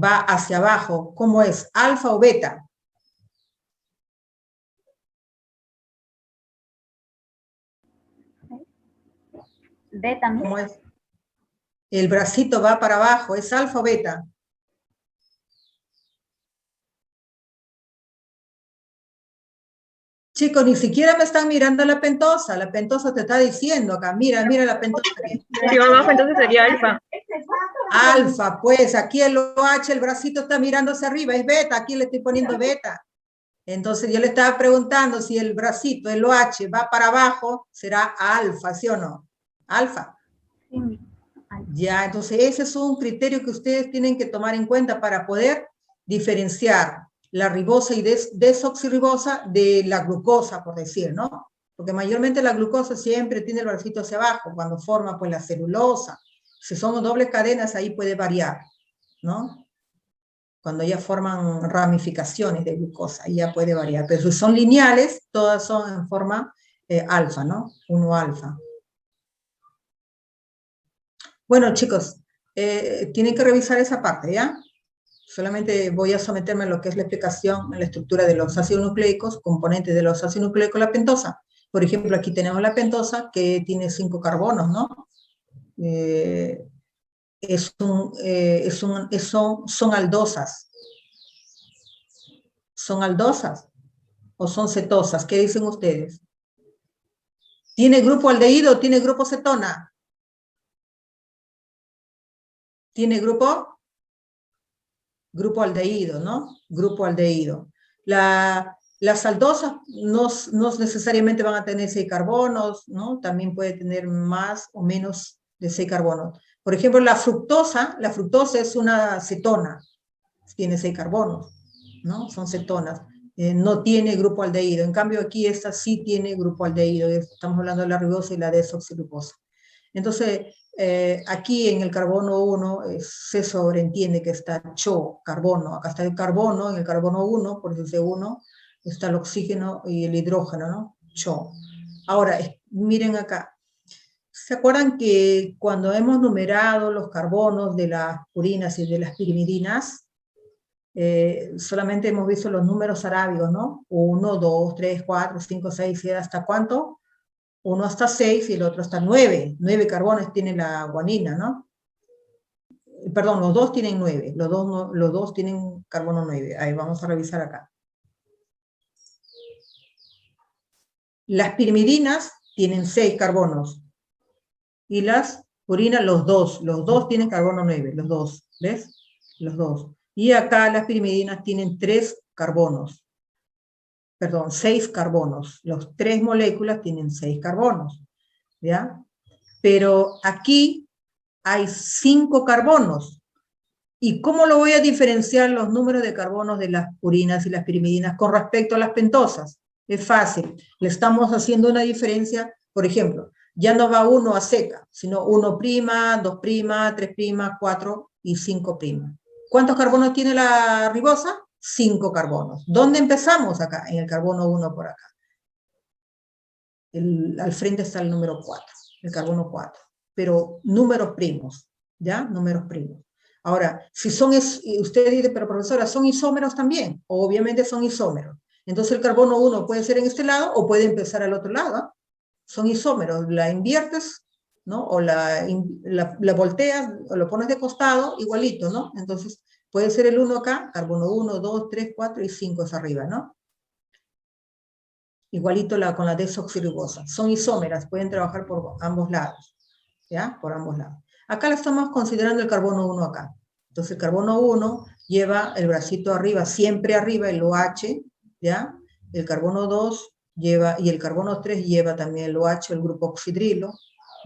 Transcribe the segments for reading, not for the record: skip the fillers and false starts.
va hacia abajo, ¿cómo es? ¿Alfa o beta? Beta. ¿Cómo es? El bracito va para abajo, ¿es alfa o beta? Chicos, ni siquiera me están mirando la pentosa te está diciendo acá, mira la pentosa. Si va abajo, entonces sería alfa. Alfa, pues, aquí el OH, el bracito está mirando hacia arriba, es beta, aquí le estoy poniendo beta. Entonces yo le estaba preguntando si el bracito, el OH, va para abajo, será alfa, ¿sí o no? Alfa. Sí. Ya, entonces ese es un criterio que ustedes tienen que tomar en cuenta para poder diferenciar la ribosa y desoxirribosa de la glucosa, por decir, ¿no? Porque mayormente la glucosa siempre tiene el bracito hacia abajo, cuando forma pues la celulosa. Si son dobles cadenas, ahí puede variar, ¿no? Cuando ya forman ramificaciones de glucosa, ahí ya puede variar. Pero si son lineales, todas son en forma alfa, ¿no? 1 alfa. Bueno, chicos, tienen que revisar esa parte, ¿ya? Solamente voy a someterme a lo que es la explicación en la estructura de los ácidos nucleicos, componentes de los ácidos nucleicos, la pentosa. Por ejemplo, aquí tenemos la pentosa que tiene 5 carbonos, ¿no? Son aldosas. ¿Son aldosas o son cetosas? ¿Qué dicen ustedes? ¿Tiene grupo aldehído o tiene grupo cetona? ¿Tiene grupo? Grupo aldehído, ¿no? Grupo aldehído. Las aldosas no necesariamente van a tener 6 carbonos, ¿no? También puede tener más o menos de 6 carbonos. Por ejemplo, la fructosa es una cetona, tiene 6 carbonos, ¿no? Son cetonas. No tiene grupo aldehído. En cambio, aquí esta sí tiene grupo aldehído. Estamos hablando de la ribosa y la desoxirribosa. Entonces, aquí en el carbono 1 se sobreentiende que está CHO, carbono. Acá está el carbono, en el carbono 1, por eso dice 1, está el oxígeno y el hidrógeno, ¿no? CHO. Ahora, miren acá. ¿Se acuerdan que cuando hemos numerado los carbonos de las purinas y de las pirimidinas, solamente hemos visto los números arábigos, ¿no? 1, 2, 3, 4, 5, 6, 7, ¿hasta cuánto? 1 hasta 6 y el otro hasta 9. 9 carbones tiene la guanina, ¿no? Perdón, los dos tienen 9. Los dos tienen carbono 9. Ahí vamos a revisar acá. Las pirimidinas tienen 6 carbonos. Y las purinas, los dos tienen carbono 9. Los dos, ¿ves? Los dos. Y acá las pirimidinas tienen 3 carbonos. Perdón, 6 carbonos. Las 3 moléculas tienen 6 carbonos. ¿Ya? Pero aquí hay 5 carbonos. ¿Y cómo lo voy a diferenciar los números de carbonos de las purinas y las pirimidinas con respecto a las pentosas? Es fácil. Le estamos haciendo una diferencia, por ejemplo, ya no va 1 a seca, sino 1', 2', 3', 4 y 5'. ¿Cuántos carbonos tiene la ribosa? 5 carbonos. ¿Dónde empezamos? Acá, en el carbono 1 por acá. Al frente está el número 4, el carbono 4. Pero números primos, ¿ya? Números primos. Ahora, si son, usted dice, pero profesora, ¿son isómeros también? Obviamente son isómeros. Entonces el carbono 1 puede ser en este lado o puede empezar al otro lado, ¿eh? Son isómeros, la inviertes, ¿no? O la volteas, o lo pones de costado, igualito, ¿no? Entonces puede ser el 1 acá, carbono 1, 2, 3, 4 y 5 es arriba, ¿no? Igualito con la desoxirribosa. Son isómeras, pueden trabajar por ambos lados, ¿ya? Por ambos lados. Acá la estamos considerando el carbono 1 acá. Entonces el carbono 1 lleva el bracito arriba, siempre arriba, el OH, ¿ya? El carbono 2 lleva, y el carbono 3 lleva también el OH, el grupo oxidrilo,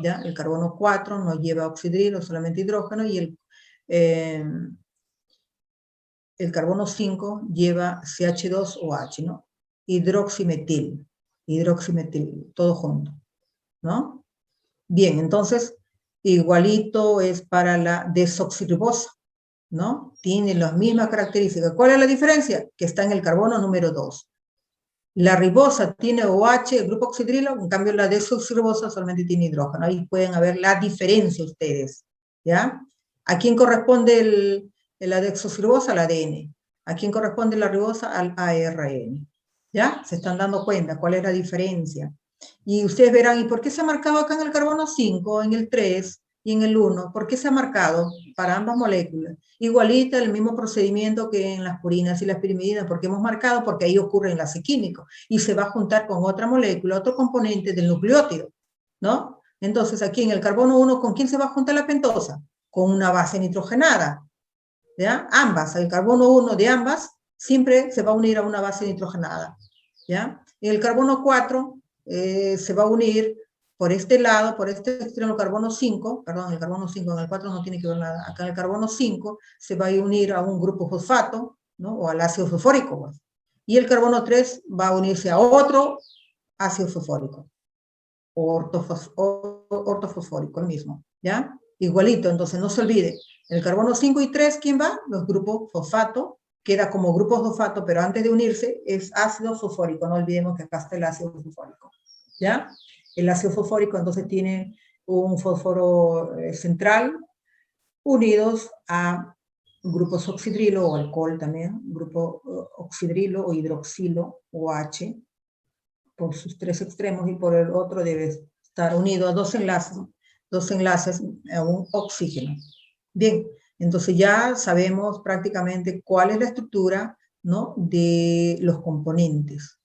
¿ya? El carbono 4 no lleva oxidrilo, solamente hidrógeno, y el carbono 5 lleva CH2OH, ¿no? Hidroximetil, todo junto, ¿no? Bien, entonces, igualito es para la desoxirribosa, ¿no? Tiene las mismas características. ¿Cuál es la diferencia? Que está en el carbono número 2. La ribosa tiene OH, el grupo oxidrilo, en cambio la desoxirribosa solamente tiene hidrógeno. Ahí pueden ver la diferencia ustedes, ¿ya? ¿A quién corresponde la desoxirribosa al ADN. ¿A quién corresponde la ribosa? Al ARN. ¿Ya? Se están dando cuenta cuál es la diferencia. Y ustedes verán, ¿y por qué se ha marcado acá en el carbono 5, en el 3 y en el 1? ¿Por qué se ha marcado para ambas moléculas? Igualita el mismo procedimiento que en las purinas y las pirimidinas, porque hemos marcado porque ahí ocurre enlace químico y se va a juntar con otra molécula, otro componente del nucleótido, ¿no? Entonces aquí en el carbono 1, ¿con quién se va a juntar la pentosa? Con una base nitrogenada, ¿ya? Ambas, el carbono 1 de ambas siempre se va a unir a una base nitrogenada, ¿ya? En el carbono 4 se va a unir por este lado, por este extremo, carbono 5, perdón, el carbono 5, en el 4 no tiene que ver nada, acá en el carbono 5 se va a unir a un grupo fosfato, ¿no? O al ácido fosfórico, pues. Y el carbono 3 va a unirse a otro ácido fosfórico, o ortofosfórico, el mismo, ¿ya? Igualito, entonces no se olvide, en el carbono 5 y 3, ¿quién va? Los grupos fosfato, queda como grupo fosfato, pero antes de unirse es ácido fosfórico, no olvidemos que acá está el ácido fosfórico, ¿ya? El ácido fosfórico entonces tiene un fósforo central unidos a grupos oxidrilo o alcohol también, grupo oxidrilo o hidroxilo o H, por sus tres extremos, y por el otro debe estar unido a dos enlaces a un oxígeno. Bien, entonces ya sabemos prácticamente cuál es la estructura, ¿no? De los componentes,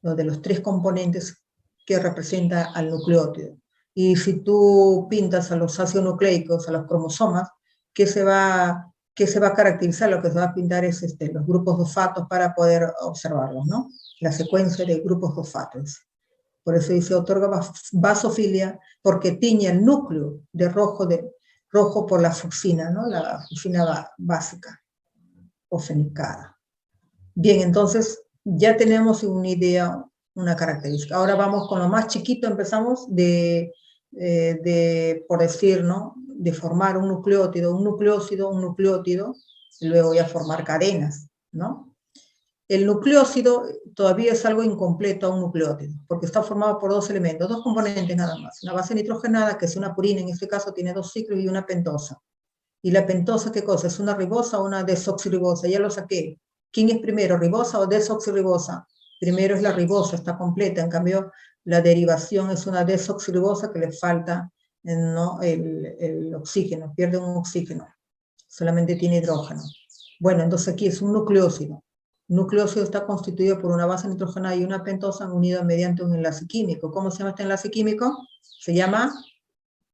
¿no? De los tres componentes que representa al nucleótido. Y si tú pintas a los ácidos nucleicos, a los cromosomas, ¿qué se va a caracterizar? Lo que se va a pintar es los grupos fosfatos para poder observarlos, ¿no? La secuencia de grupos fosfatos. Por eso dice, otorga basofilia, porque tiñe el núcleo de rojo por la fucsina, ¿no? La fucsina básica o fenicada. Bien, entonces ya tenemos una idea, una característica. Ahora vamos con lo más chiquito, empezamos por decir, ¿no? De formar un nucleótido, un nucleótido, y luego ya formar cadenas, ¿no? El nucleócido todavía es algo incompleto a un nucleótido, porque está formado por dos elementos, dos componentes nada más. Una base nitrogenada, que es una purina, en este caso tiene dos ciclos, y una pentosa. ¿Y la pentosa qué cosa? ¿Es una ribosa o una desoxirribosa? Ya lo saqué. ¿Quién es primero, ribosa o desoxirribosa? Primero es la ribosa, está completa. En cambio, la derivación es una desoxirribosa que le falta, ¿no? el oxígeno, pierde un oxígeno. Solamente tiene hidrógeno. Bueno, entonces aquí es un nucleócido. Un nucleócido está constituido por una base nitrogenada y una pentosa unidas mediante un enlace químico. ¿Cómo se llama este enlace químico? Se llama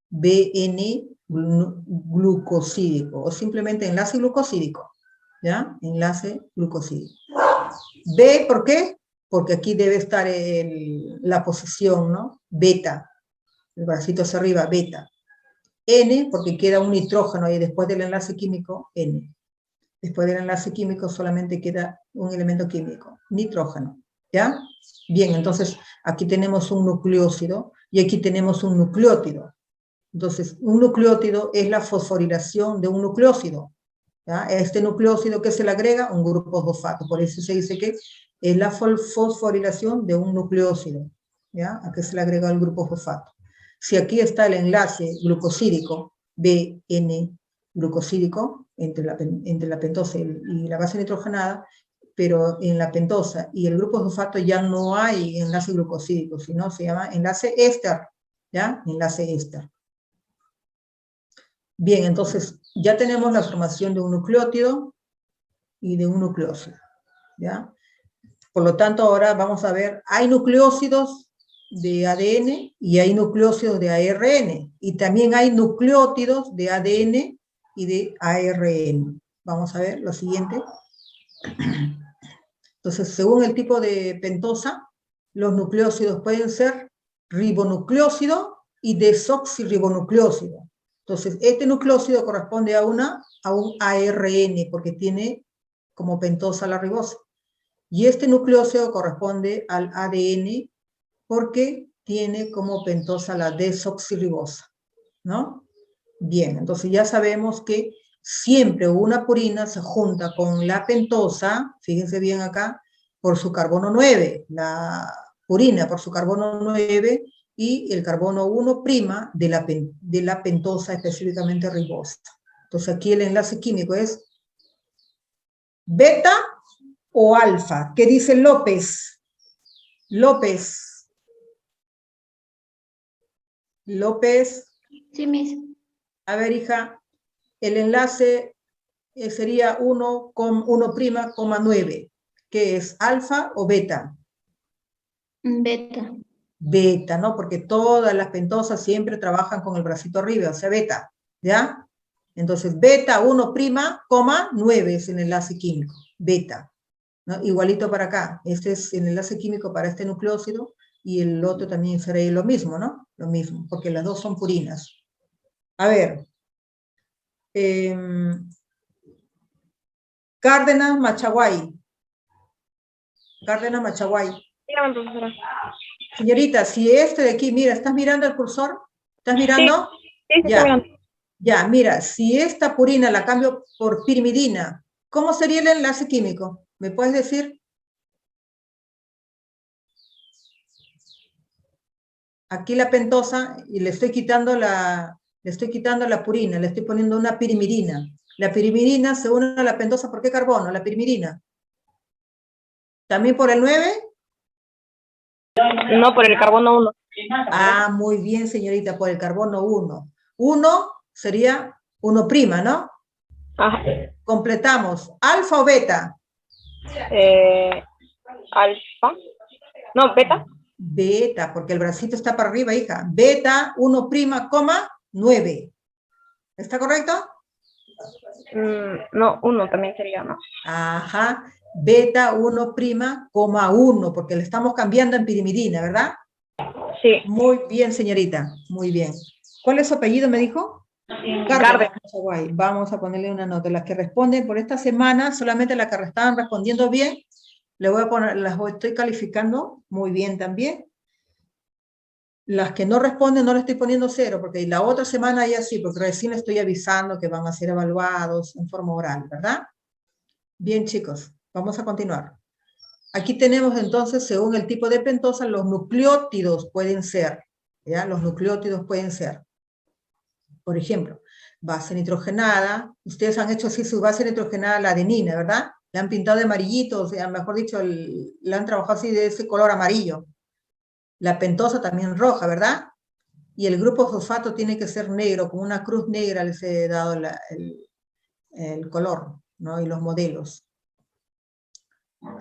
BN glucosídico, o simplemente enlace glucosídico, ¿ya? Enlace glucosídico. B, ¿por qué? Porque aquí debe estar la posición, ¿no? Beta, el bracito hacia arriba, beta. N, porque queda un nitrógeno ahí después del enlace químico, N. Después del enlace químico solamente queda un elemento químico, nitrógeno, ¿ya? Bien, entonces aquí tenemos un nucleócido y aquí tenemos un nucleótido. Entonces, un nucleótido es la fosforilación de un nucleócido, ¿ya? A este nucleócido que se le agrega un grupo fosfato, por eso se dice que es la fosforilación de un nucleócido, ¿ya? A que se le agrega el grupo fosfato. Si aquí está el enlace glucosídico, BN glucosídico, entre la pentosa y la base nitrogenada, pero en la pentosa y el grupo fosfato ya no hay enlace glucosídico, sino se llama enlace éster, ¿ya? Enlace éster. Bien, entonces ya tenemos la formación de un nucleótido y de un nucleócido, ¿ya? Por lo tanto, ahora vamos a ver, hay nucleócidos de ADN y hay nucleócidos de ARN, y también hay nucleótidos de ADN y de ARN. Vamos a ver lo siguiente. Entonces, según el tipo de pentosa, los nucleócidos pueden ser ribonucleócido y desoxirribonucleócido. Entonces, este nucleócido corresponde a un ARN, porque tiene como pentosa la ribosa. Y este nucleócido corresponde al ADN, porque tiene como pentosa la desoxirribosa, ¿no? Bien, entonces ya sabemos que siempre una purina se junta con la pentosa, fíjense bien acá, por su carbono 9, la purina por su carbono 9 y el carbono 1' de la pentosa, específicamente ribosa. Entonces aquí el enlace químico es ¿Beta o alfa? ¿Qué dice López? López. López. Sí, Miss. A ver, hija, el enlace sería 1,9. ¿Qué es? ¿Alfa o beta? Beta. Beta, ¿no? Porque todas las pentosas siempre trabajan con el bracito arriba, o sea, beta, ¿ya? Entonces, beta 1',9 es el enlace químico, beta, ¿no? Igualito para acá, este es el enlace químico para este nucleósido, y el otro también será lo mismo, ¿no? Lo mismo, porque las dos son purinas. A ver, Cárdenas Machaguay. Cárdenas Machaguay. Dígame, profesora. Señorita, si este de aquí, mira, ¿estás mirando el cursor? ¿Estás mirando? Sí, Ya. estoy mirando. Ya, mira, si esta purina la cambio por pirimidina, ¿cómo sería el enlace químico? ¿Me puedes decir? Aquí la pentosa, y le estoy quitando la purina, le estoy poniendo una pirimidina. La pirimidina se une a la pentosa, ¿por qué carbono? La pirimidina. ¿También por el 9? No, por el carbono 1. Ah, muy bien, señorita, por el carbono 1. 1 sería 1', ¿no? Ajá. Completamos. ¿Alfa o beta? Alfa. No, beta. Beta, porque el bracito está para arriba, hija. Beta 1',9. ¿Está correcto? No, 1 también sería, ¿no? Ajá. Beta 1',1, porque le estamos cambiando en pirimidina, ¿verdad? Sí. Muy bien, señorita. Muy bien. ¿Cuál es su apellido, me dijo? Cárdenas. Machaguay. Vamos a ponerle una nota. Las que responden por esta semana, solamente las que estaban respondiendo bien, le voy a poner, estoy calificando muy bien también. Las que no responden no le estoy poniendo 0, porque la otra semana ya sí, porque recién estoy avisando que van a ser evaluados en forma oral, ¿verdad? Bien, chicos, vamos a continuar. Aquí tenemos entonces, según el tipo de pentosa, los nucleótidos pueden ser, ¿ya? Los nucleótidos pueden ser, por ejemplo, base nitrogenada. Ustedes han hecho así su base nitrogenada, la adenina, ¿verdad? La han pintado de amarillito, o sea, mejor dicho, la han trabajado así de ese color amarillo. La pentosa también roja, ¿verdad? Y el grupo fosfato tiene que ser negro, con una cruz negra les he dado el color, ¿no? Y los modelos.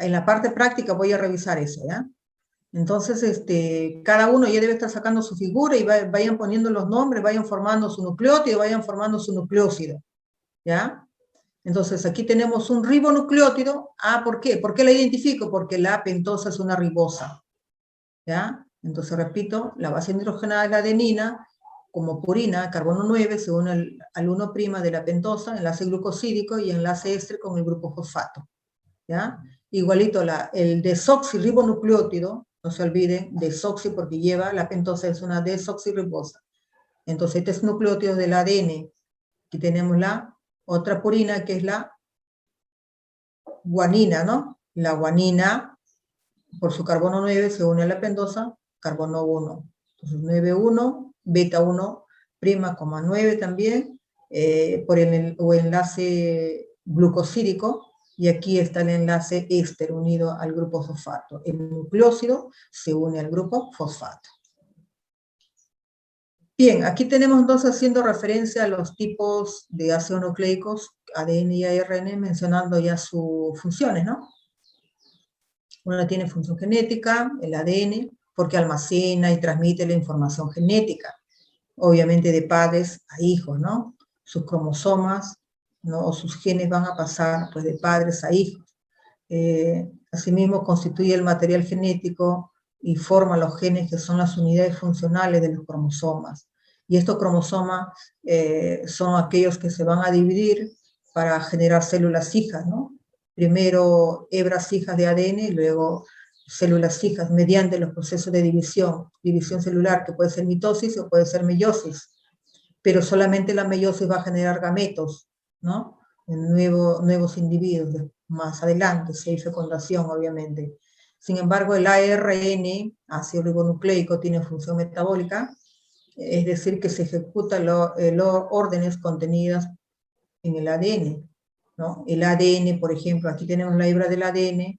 En la parte práctica voy a revisar eso, ¿ya? Entonces, cada uno ya debe estar sacando su figura y vayan poniendo los nombres, vayan formando su nucleótido, vayan formando su nucleósido, ¿ya? Entonces, aquí tenemos un ribonucleótido. Ah, ¿por qué? ¿Por qué la identifico? Porque la pentosa es una ribosa, ¿ya? Entonces, repito, la base nitrogenada es la adenina, como purina, carbono 9, se une al 1' de la pentosa, enlace glucosídico y enlace éster con el grupo fosfato, ¿ya? Igualito el desoxirribonucleótido, no se olviden, desoxi porque lleva, la pentosa es una desoxirribosa. Entonces, este es nucleótido del ADN. Aquí tenemos la otra purina que es la guanina, ¿no? La guanina, por su carbono 9, se une a la pentosa, carbono 1. Entonces 9,1, beta 1',9 también, por el enlace glucosídico, y aquí está el enlace éster unido al grupo fosfato. El nucleósido se une al grupo fosfato. Bien, aquí tenemos entonces haciendo referencia a los tipos de ácidos nucleicos, ADN y ARN, mencionando ya sus funciones, ¿no? Uno tiene función genética, el ADN, porque almacena y transmite la información genética, obviamente de padres a hijos, ¿no? Sus cromosomas, ¿no? O sus genes van a pasar pues, de padres a hijos. Asimismo, constituye el material genético y forma los genes que son las unidades funcionales de los cromosomas. Y estos cromosomas son aquellos que se van a dividir para generar células hijas, ¿no? Primero hebras hijas de ADN y luego células hijas mediante los procesos de división celular, que puede ser mitosis o puede ser meiosis, pero solamente la meiosis va a generar gametos, ¿no? En nuevos individuos, más adelante, si hay fecundación, obviamente. Sin embargo, el ARN, ácido ribonucleico, tiene función metabólica, es decir, que se ejecutan los órdenes contenidas en el ADN. ¿no? El ADN, por ejemplo, aquí tenemos la hebra del ADN,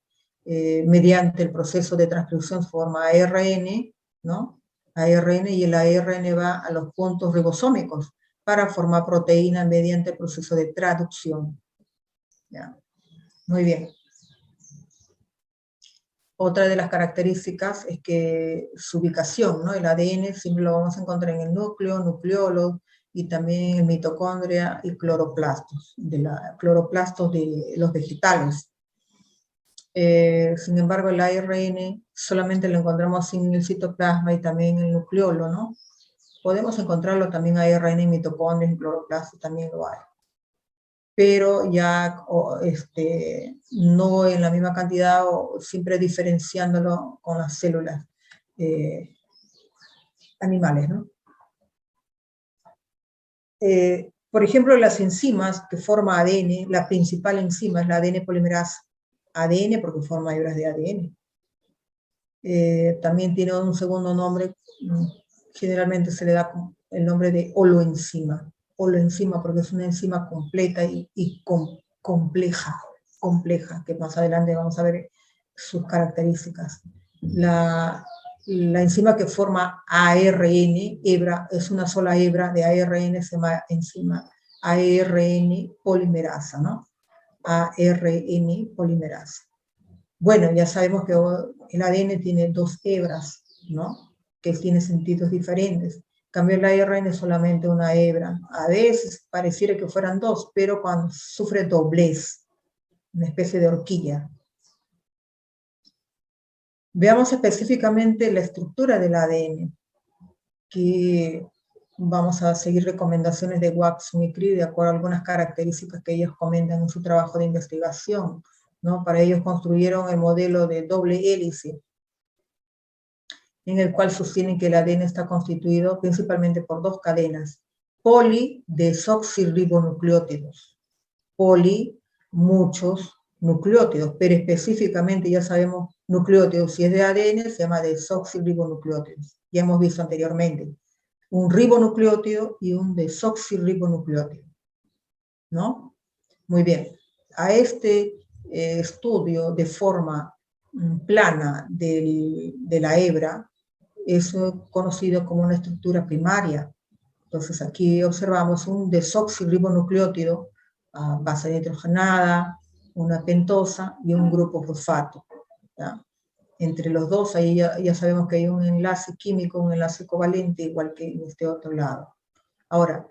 mediante el proceso de transcripción se forma ARN, ¿no? ARN, y el ARN va a los puntos ribosómicos para formar proteína mediante el proceso de traducción. ¿Ya? Muy bien. Otra de las características es que su ubicación, ¿no? El ADN siempre lo vamos a encontrar en el núcleo, nucleolo, y también en mitocondria y cloroplastos de los vegetales. Sin embargo, el ARN solamente lo encontramos en el citoplasma y también en el nucleolo, ¿no? Podemos encontrarlo también ARN en mitocondria y cloroplastos, también lo hay. Pero ya no en la misma cantidad, o siempre diferenciándolo con las células animales, ¿no? Por ejemplo, las enzimas que forman ADN, la principal enzima es la ADN polimerasa. ADN porque forma hebras de ADN. También tiene un segundo nombre, generalmente se le da el nombre de holoenzima. Holoenzima porque es una enzima completa y compleja, que más adelante vamos a ver sus características. La enzima que forma ARN, hebra, es una sola hebra de ARN, se llama enzima ARN polimerasa, ¿no? ARN polimerasa. Bueno, ya sabemos que el ADN tiene 2 hebras, ¿no? Que tiene sentidos diferentes. En cambio, el ARN es solamente una hebra. A veces pareciera que fueran 2, pero cuando sufre doblez, una especie de horquilla. Veamos específicamente la estructura del ADN, que vamos a seguir recomendaciones de Watson y Crick de acuerdo a algunas características que ellos comentan en su trabajo de investigación, ¿no? Para ellos construyeron el modelo de doble hélice, en el cual sostienen que el ADN está constituido principalmente por 2 cadenas, polidesoxirribonucleótidos. Poli, muchos nucleótidos, pero específicamente ya sabemos nucleótidos, si es de ADN se llama desoxirribonucleótidos, ya hemos visto anteriormente, un ribonucleótido y un desoxirribonucleótido, ¿no? Muy bien, a este estudio de forma plana de la hebra es conocido como una estructura primaria. Entonces aquí observamos un desoxirribonucleótido a base nitrogenada, una pentosa y un grupo fosfato, ¿ya? Entre los dos, ahí ya sabemos que hay un enlace químico, un enlace covalente, igual que en este otro lado. Ahora,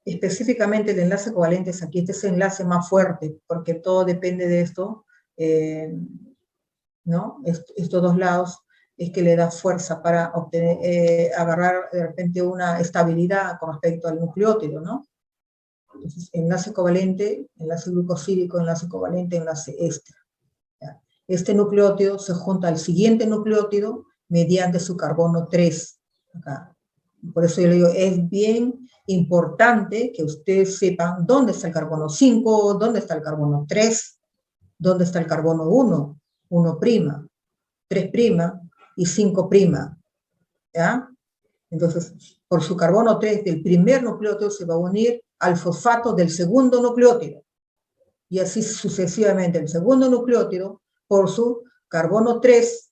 específicamente el enlace covalente es aquí, este es el enlace más fuerte, porque todo depende de esto, ¿no? Estos 2 lados es que le da fuerza para obtener, agarrar de repente una estabilidad con respecto al nucleótido, ¿no? Entonces, enlace covalente, enlace glucosídico, enlace covalente, enlace éster. ¿Ya? Este nucleótido se junta al siguiente nucleótido mediante su carbono 3. Acá. Por eso yo le digo, es bien importante que ustedes sepan dónde está el carbono 5, dónde está el carbono 3, dónde está el carbono 1, 1', 3' y 5', ¿ya? Entonces, por su carbono 3 del primer nucleótido se va a unir al fosfato del segundo nucleótido. Y así sucesivamente, el segundo nucleótido, por su carbono 3,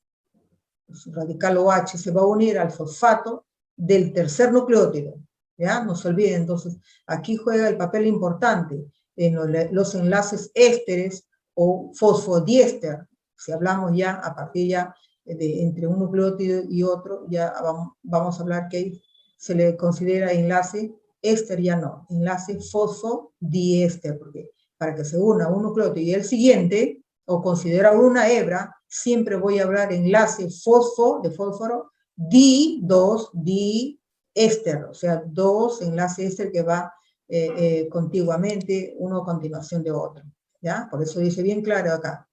su radical OH, se va a unir al fosfato del tercer nucleótido. ¿Ya? No se olviden, entonces, aquí juega el papel importante en los enlaces ésteres o fosfodiéster. Si hablamos ya a partir ya entre un nucleótido y otro, ya vamos a hablar que se le considera enlace éster, ya no, enlace fosfodiéster, porque para que se una un nucleótido y el siguiente, o considera una hebra, siempre voy a hablar enlace fosfo, de fósforo, diéster, o sea, 2 enlaces éster que va contiguamente, uno a continuación de otro, ¿ya? Por eso dice bien claro acá,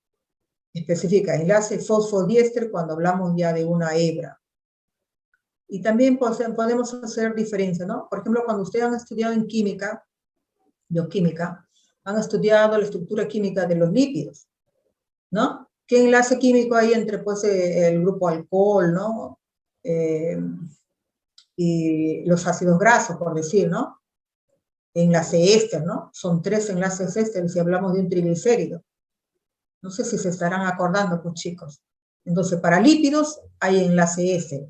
especifica enlace fosfodiéster cuando hablamos ya de una hebra. Y también podemos hacer diferencia, ¿no? Por ejemplo, cuando ustedes han estudiado en química, bioquímica, han estudiado la estructura química de los lípidos, ¿no? ¿Qué enlace químico hay entre, pues, el grupo alcohol, ¿no? Y los ácidos grasos, por decir, ¿no? enlace éster, ¿no? Son 3 enlaces éster si hablamos de un triglicérido. No sé si se estarán acordando, pues chicos. Entonces, para lípidos hay enlace éster,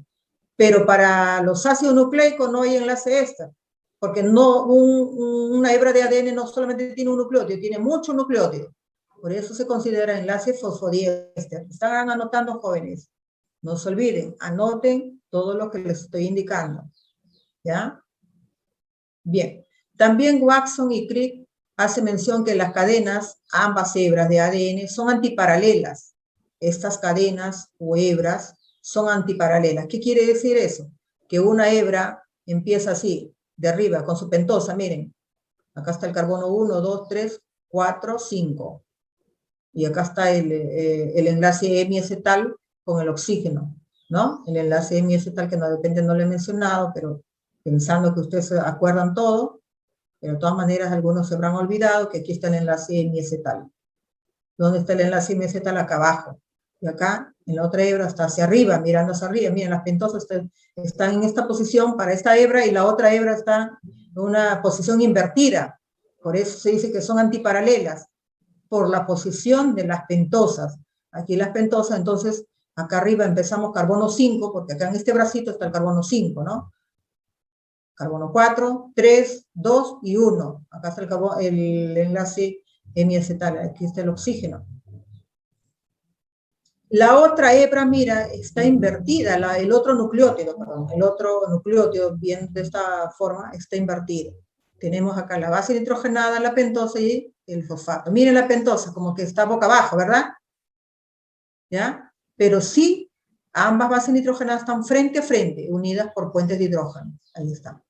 pero para los ácidos nucleicos no hay enlace éster, porque no, una hebra de ADN no solamente tiene un nucleótido, tiene muchos nucleótidos. Por eso se considera enlace fosfodiéster. ¿Están anotando, jóvenes? No se olviden, anoten todo lo que les estoy indicando. ¿Ya? Bien. También Watson y Crick hace mención que las cadenas, ambas hebras de ADN, son antiparalelas. Estas cadenas o hebras son antiparalelas. ¿Qué quiere decir eso? Que una hebra empieza así, de arriba, con su pentosa, miren. Acá está el carbono 1, 2, 3, 4, 5. Y acá está el enlace hemiacetal con el oxígeno, ¿no? El enlace hemiacetal que no depende, no lo he mencionado, pero pensando que ustedes se acuerdan todo, pero de todas maneras algunos se habrán olvidado que aquí está el enlace hemiacetal. ¿Dónde está el enlace hemiacetal? Acá abajo. Y acá, en la otra hebra, está hacia arriba, mirando hacia arriba. Miren, las pentosas están en esta posición para esta hebra y la otra hebra está en una posición invertida. Por eso se dice que son antiparalelas, por la posición de las pentosas. Aquí las pentosas, entonces, acá arriba empezamos carbono 5, porque acá en este bracito está el carbono 5, ¿no? Carbono 4, 3, 2 y 1. Acá está el enlace hemiacetal, aquí está el oxígeno. La otra hebra, mira, está invertida, el otro nucleótido, bien de esta forma, está invertido. Tenemos acá la base nitrogenada, la pentosa y el fosfato. Miren la pentosa, como que está boca abajo, ¿verdad? ¿Ya? Pero sí, ambas bases nitrogenadas están frente a frente, unidas por puentes de hidrógeno. Ahí está.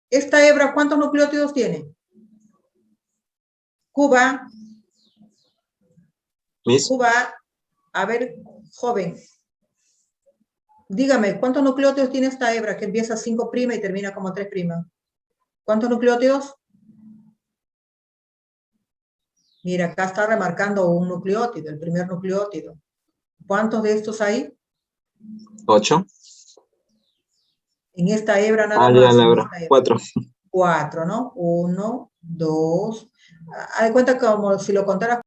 Esta hebra, ¿cuántos nucleótidos tiene? Cuba. Miss, Cuba. A ver, joven. Dígame, ¿cuántos nucleótidos tiene esta hebra que empieza 5' y termina como 3'? ¿Cuántos nucleótidos? Mira, acá está remarcando un nucleótido, el primer nucleótido. ¿Cuántos de estos hay? 8. En esta hebra nada Ah, más. ya, la en hebra. esta hebra. 4. 4, ¿no? 1, 2. Haz de cuenta como si lo contara